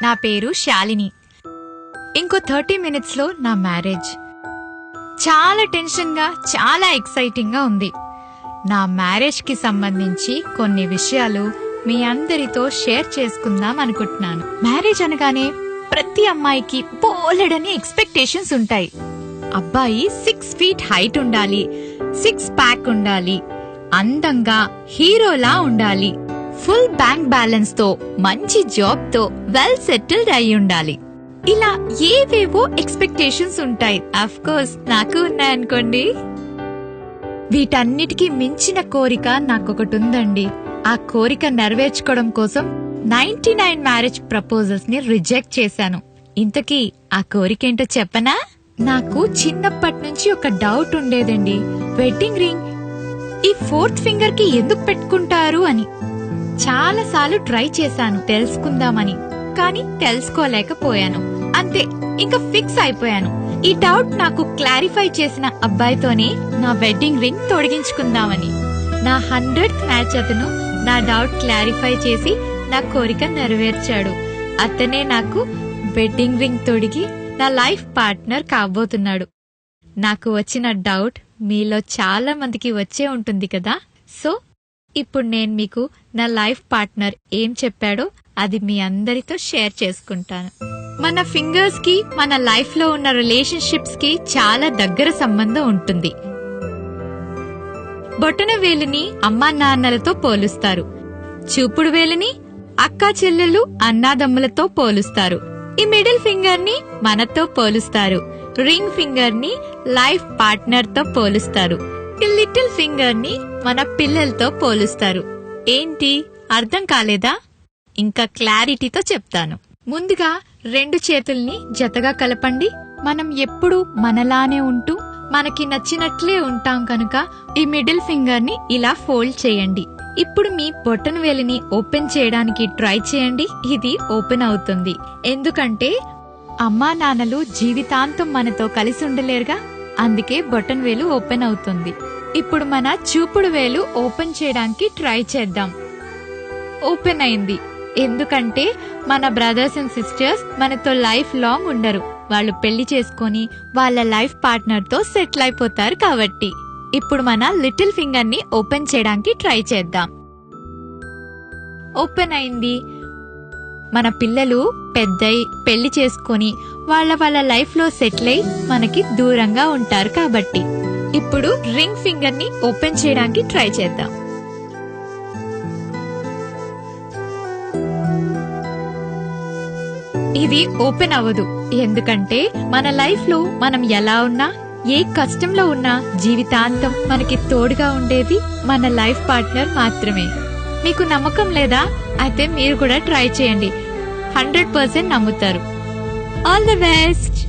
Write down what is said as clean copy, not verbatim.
నా పేరు శాలిని. ఇంకో 30 minutes లో నా మ్యారేజ్. చాలా టెన్షన్ గా, చాలా ఎక్సైటింగ్ గా ఉంది. నా మ్యారేజ్ కి సంబంధించి కొన్ని విషయాలు మీ అందరితో షేర్ చేసుకుందాం అనుకుంటున్నాను. మ్యారేజ్ అనగానే ప్రతి అమ్మాయికి బోలెడని ఎక్స్పెక్టేషన్స్ ఉంటాయి. అబ్బాయి 6 feet హైట్ ఉండాలి, 6 pack ఉండాలి, అందంగా హీరోలా ఉండాలి, ఫుల్ బ్యాంక్ బ్యాలెన్స్ తో, మంచి జాబ్ తో వెల్ సెటిల్డ్ అయి ఉండాలి. ఇలా ఏవేవో ఎక్స్పెక్టేషన్స్ ఉంటాయి. అఫ్ కోర్స్ నాకు ఉన్నాయనుకోండి. వీటన్నిటికీ మించిన కోరిక నాకొకటి ఉందండి. ఆ కోరిక నెరవేర్చుకోవడం కోసం 99 మ్యారేజ్ ప్రపోజల్స్ ని రిజెక్ట్ చేశాను. ఇంతకీ ఆ కోరికేంటో చెప్పనా? నాకు చిన్నప్పటి నుంచి ఒక డౌట్ ఉండేదండి. వెడ్డింగ్ రింగ్ ఈ 4th finger కి ఎందుకు పెట్టుకుంటారు అని. చాలా సార్లు ట్రై చేశాను తెలుసుకుందామని, కానీ తెలుసుకోలేకపోయాను. అంతే, ఇంకా ఫిక్స్ అయిపోయాను. ఈ డౌట్ నాకు క్లారిఫై చేసిన అబ్బాయితోనే నా వెడ్డింగ్ రింగ్ తొడిగించుకుందామని. నా 100th మ్యాచ్ అతను నా డౌట్ క్లారిఫై చేసి నా కోరిక నెరవేర్చాడు. అతనే నాకు వెడ్డింగ్ రింగ్ తొడిగి నా లైఫ్ పార్ట్నర్ కాబోతున్నాడు. నాకు వచ్చిన డౌట్ మీలో చాలా మందికి వచ్చే ఉంటుంది కదా. సో ఇప్పుడు నేను మీకు నా లైఫ్ పార్ట్నర్ ఏం చెప్పాడో అది మీ అందరితో షేర్ చేసుకుంటాను. మన ఫింగర్స్ కి మన లైఫ్ లో ఉన్న రిలేషన్షిప్స్ కి చాలా దగ్గర సంబంధం ఉంటుంది. బొటన వేలుని అమ్మా నాన్నలతో పోలుస్తారు. చూపుడు వేలుని అక్కా చెల్లెలు అన్నాదమ్ములతో పోలుస్తారు. ఈ మిడిల్ ఫింగర్ ని మనతో పోలుస్తారు. రింగ్ ఫింగర్ ని లైఫ్ పార్ట్నర్ తో పోలుస్తారు. ఈ లిటిల్ ఫింగర్ ని మన పిల్లలతో పోలుస్తారు. ఏంటి అర్థం కాలేదా? ఇంకా క్లారిటీతో చెప్తాను. ముందుగా 2 చేతుల్ని జతగా కలపండి. మనం ఎప్పుడూ మనలానే ఉంటూ మనకి నచ్చినట్లే ఉంటాం కనుక ఈ మిడిల్ ఫింగర్ ని ఇలా ఫోల్డ్ చేయండి. ఇప్పుడు మీ బొటన వేలిని ఓపెన్ చేయడానికి ట్రై చేయండి. ఇది ఓపెన్ అవుతుంది. ఎందుకంటే అమ్మా నాన్నలు జీవితాంతం మనతో కలిసి ఉండలేరుగా, అందుకే బొటన వేలు ఓపెన్ అవుతుంది. ఇప్పుడు మన చూపుడు వేలు ఓపెన్ చేయడానికి ట్రై చేద్దాం. ఓపెన్ అయింది. ఎందుకంటే మన బ్రదర్స్ అండ్ సిస్టర్స్ మనతో లైఫ్ లాంగ్ ఉండరు. వాళ్ళు పెళ్లి చేసుకుని వాళ్ళ లైఫ్ పార్ట్నర్ తో సెటిల్ అయిపోతారు కాబట్టి. ఇప్పుడు మన లిటిల్ ఫింగర్ ని ఓపెన్ చేయడానికి ట్రై చేద్దాం. ఓపెన్ అయింది. మన పిల్లలు పెద్దయి పెళ్లి చేసుకుని వాళ్ళ లైఫ్ లో సెటిల్ అయి మనకి దూరంగా ఉంటారు కాబట్టి. ఇప్పుడు రింగ్ ఫింగర్ ని ఓపెన్ చేయడానికి ట్రై చేద్దాం. ఇది ఓపెన్ అవ్వదు. ఎందుకంటే మన లైఫ్ లో మనం ఎలా ఉన్నా, ఏ కష్టంలో ఉన్నా జీవితాంతం మనకి తోడుగా ఉండేది మన లైఫ్ పార్ట్నర్ మాత్రమే. మీకు నమ్మకం లేదా? అయితే మీరు కూడా ట్రై చేయండి. 100% నమ్ముతారు. All the best.